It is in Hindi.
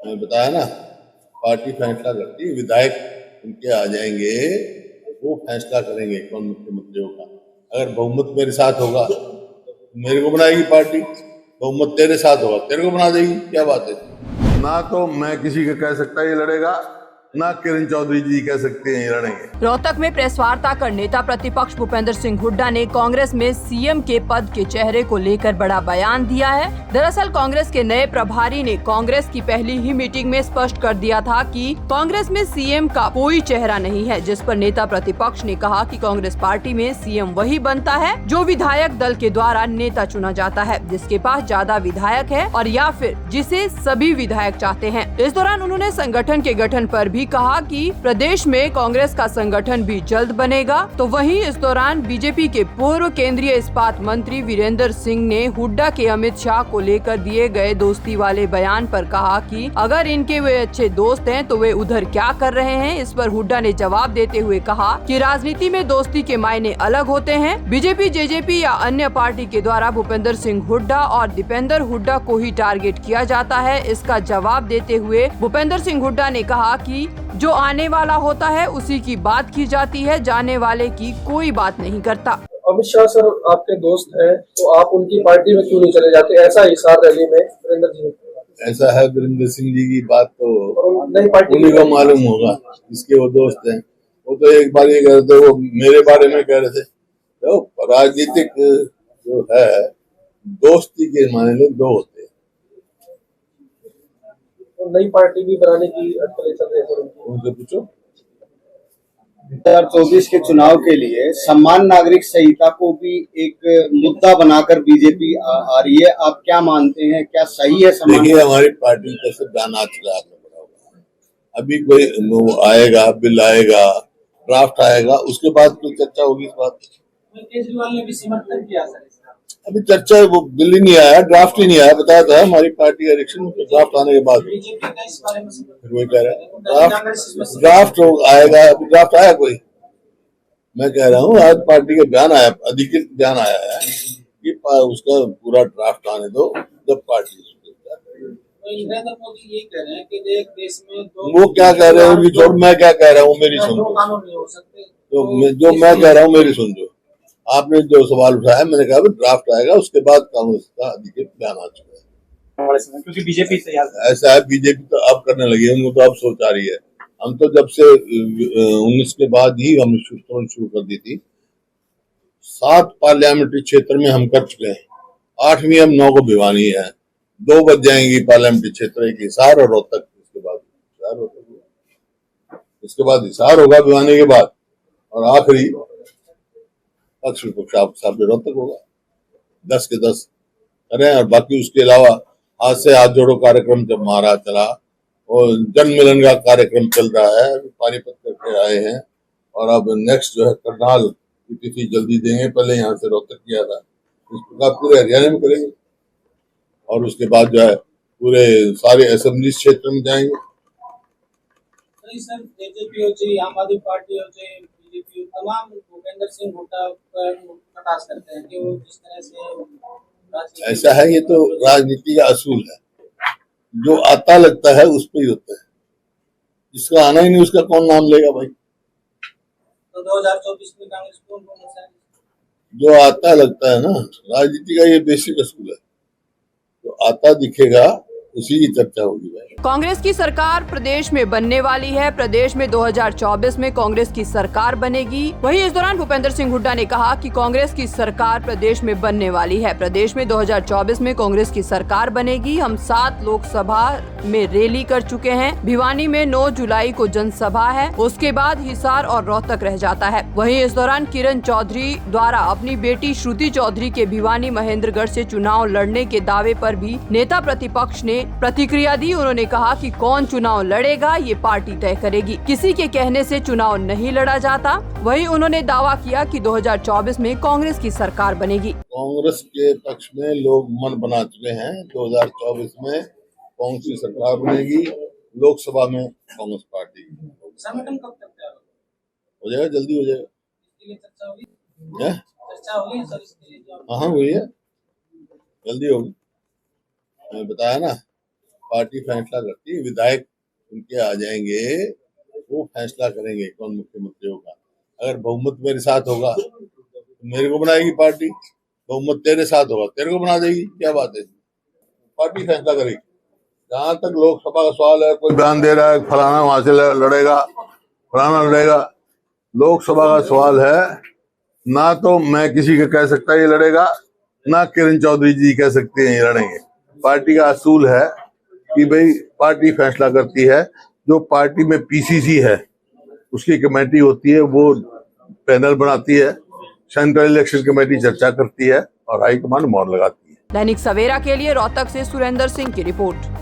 मैंने बताया ना, पार्टी फैसला करती है, विधायक उनके आ जाएंगे, वो फैसला करेंगे कौन मुख्यमंत्री होगा। अगर बहुमत मेरे साथ होगा तो मेरे को बनाएगी पार्टी, बहुमत तेरे साथ होगा तेरे को बना देगी, क्या बात है। ना तो मैं किसी का कह सकता ये लड़ेगा, ना किरण चौधरी जी कह सकते हैं ये लड़ेंगे। रोहतक में प्रेस वार्ता कर नेता प्रतिपक्ष भूपेंद्र सिंह हुड्डा ने कांग्रेस में सीएम के पद के चेहरे को लेकर बड़ा बयान दिया है। दरअसल कांग्रेस के नए प्रभारी ने कांग्रेस की पहली ही मीटिंग में स्पष्ट कर दिया था कि कांग्रेस में सीएम का कोई चेहरा नहीं है, जिस पर नेता प्रतिपक्ष ने कहा कि कांग्रेस पार्टी में सीएम वही बनता है जो विधायक दल के द्वारा नेता चुना जाता है, जिसके पास ज्यादा विधायक है और या फिर जिसे सभी विधायक चाहते हैं। इस दौरान उन्होंने संगठन के गठन पर भी कहा कि प्रदेश में कांग्रेस का संगठन भी जल्द बनेगा। तो वहीं इस दौरान बीजेपी के पूर्व केंद्रीय इस्पात मंत्री वीरेंद्र सिंह ने हुड्डा के अमित शाह को लेकर दिए गए दोस्ती वाले बयान पर कहा कि अगर इनके वे अच्छे दोस्त हैं तो वे उधर क्या कर रहे हैं। इस पर हुड्डा ने जवाब देते हुए कहा कि राजनीति में दोस्ती के मायने अलग होते हैं। बीजेपी, जेजेपी या अन्य पार्टी के द्वारा भूपेंद्र सिंह हुड्डा और दीपेंद्र हुड्डा को ही टारगेट किया जाता है। इसका जवाब देते हुए भूपेंद्र सिंह हुड्डा ने कहा कि जो आने वाला होता है उसी की बात की जाती है, जाने वाले की कोई बात नहीं करता। अमित शाह सर आपके दोस्त हैं, तो आप उनकी पार्टी में क्यों नहीं चले जाते? ऐसा हिसार रैली में वीरेंद्र जी ने। ऐसा है, वीरेंद्र सिंह जी की बात तो नई पार्टी उन्हीं को मालूम होगा, जिसके वो दोस्त हैं। वो तो एक बार ये कह रहे थे, वो मेरे बारे में कह रहे थे, तो राजनीतिक जो है दोस्ती के मायने दो होते हैं। तो नई पार्टी भी बनाने की अटकलें चल रही है, उनसे पूछो। 2024 के चुनाव के लिए समान नागरिक संहिता को भी एक मुद्दा बनाकर बीजेपी आ रही है। आप क्या मानते हैं, क्या सही है? देखिए, हमारी पार्टी का सब दाना चला पड़ा हुआ है। अभी कोई वो आएगा, बिल आएगा, ड्राफ्ट आएगा, उसके बाद कोई चर्चा होगी इस बात पर। केजरीवाल ने भी समर्थन किया सर। अभी चर्चा, वो बिल ही नहीं आया, ड्राफ्ट ही नहीं आया। बताया था हमारी पार्टी का इलेक्शन में, ड्राफ्ट आने के बाद फिर वही कह रहा है ड्राफ्ट आएगा। अभी ड्राफ्ट आया कोई? मैं कह रहा हूँ आज पार्टी का बयान आया, अधिकृत बयान आया है कि उसका पूरा ड्राफ्ट आने दो, जब पार्टी नरेंद्र मोदी ये कह रहे हैं कि देश में वो क्या कह रहे हैं जो मैं क्या कह रहा हूँ मेरी सुन लो। तो जो मैं कह रहा हूँ मेरी सुन लो। आपने जो सवाल उठाया, मैंने कहा ड्राफ्ट आएगा, उसके बाद कांग्रेस का अधिकृत बयान आ चुका है। क्योंकि बीजेपी ऐसा है, बीजेपी तो अब करने लगी है, उनको तो अब सोच आ रही है। हम तो जब से 19 के बाद ही हमने शुरू कर दी थी। 7 पार्लियामेंट्री क्षेत्र में हम कर चुके हैं, 8वीं अब 9 को भिवानी है, 2 बज जाएंगी पार्लियामेंट्री क्षेत्र, एक हिसार और रोहतक। इसके बाद हिसार होगा भिवानी के बाद, और आखिरी साहब रोहतक होगा। 10 के 10 करें, और बाकी उसके अलावा हाथ से हाथ जोड़ो कार्यक्रम जब महाराज चला, और जन मिलन का कार्यक्रम चल रहा है, पानीपत करके आए हैं, और अब नेक्स्ट जो है करनाल की तिथि जल्दी देंगे। पहले यहाँ से रोहतक किया था, इस प्रकार पूरे हरियाणा में करेंगे, और उसके बाद जो है पूरे सारे असेंबली क्षेत्र में जाएंगे। सर जेजेपी हो चाहे आम आदमी पार्टी हो चाहे बीजेपी, तमाम भूपेंद्र सिंह हुड्डा पर कटाक्ष करते हैं कि वो जिस तरह से। ऐसा है, ये तो राजनीति का असूल है, जो आता लगता है उस पर ही होता है, जिसका आना ही नहीं उसका कौन नाम लेगा भाई। तो 2024 में कांग्रेस कौन है? जो आता लगता है ना, राजनीति का ये बेसिक असूल है, जो आता दिखेगा उसी की चर्चा होगी भाई। कांग्रेस की सरकार प्रदेश में बनने वाली है। प्रदेश में 2024 में कांग्रेस की सरकार बनेगी। वहीं इस दौरान भूपेंद्र सिंह हुड्डा ने कहा कि कांग्रेस की सरकार प्रदेश में बनने वाली है। प्रदेश में 2024 में कांग्रेस की सरकार बनेगी। हम 7 लोकसभा में रैली कर चुके हैं। भिवानी में 9 जुलाई को जनसभा है, उसके बाद हिसार और रोहतक रह जाता है। वहीं इस दौरान किरण चौधरी द्वारा अपनी बेटी श्रुति चौधरी के भिवानी महेंद्रगढ़ से चुनाव लड़ने के दावे पर भी नेता प्रतिपक्ष ने प्रतिक्रिया दी। उन्होंने कहा कि कौन चुनाव लड़ेगा ये पार्टी तय करेगी, किसी के कहने से चुनाव नहीं लड़ा जाता। वहीं उन्होंने दावा किया कि 2024 में कांग्रेस की सरकार बनेगी। कांग्रेस के पक्ष में लोग मन बना चुके हैं, 2024 में कांग्रेस की सरकार बनेगी। लोकसभा में कांग्रेस पार्टी संगठन कब तक तैयार हो जाएगा? जल्दी हो जाएगा। इसके लिए चर्चा होगी सर, इसके लिए हाँ हुई है, जल्दी होगी। मैंने बताया ना, पार्टी फैसला करती है, विधायक उनके आ जाएंगे, वो फैसला करेंगे कौन मुख्यमंत्री होगा। अगर बहुमत मेरे साथ होगा तो मेरे को बनाएगी पार्टी, बहुमत तेरे साथ होगा तेरे को बना देगी, क्या बात है, पार्टी फैसला करेगी। जहां तक लोकसभा का सवाल है, कोई बयान दे रहा है फलाना वहां से लड़ेगा, फलाना लड़ेगा, लोकसभा का सवाल है, ना तो मैं किसी का कह सकता ये लड़ेगा, ना किरण चौधरी जी कह सकते हैं ये लड़ेंगे। पार्टी का असूल है कि भाई पार्टी फैसला करती है, जो पार्टी में पीसीसी है उसकी कमेटी होती है, वो पैनल बनाती है, सेंट्रल इलेक्शन कमेटी चर्चा करती है और हाईकमान मोहर लगाती है। दैनिक सवेरा के लिए रोहतक से सुरेंद्र सिंह की रिपोर्ट।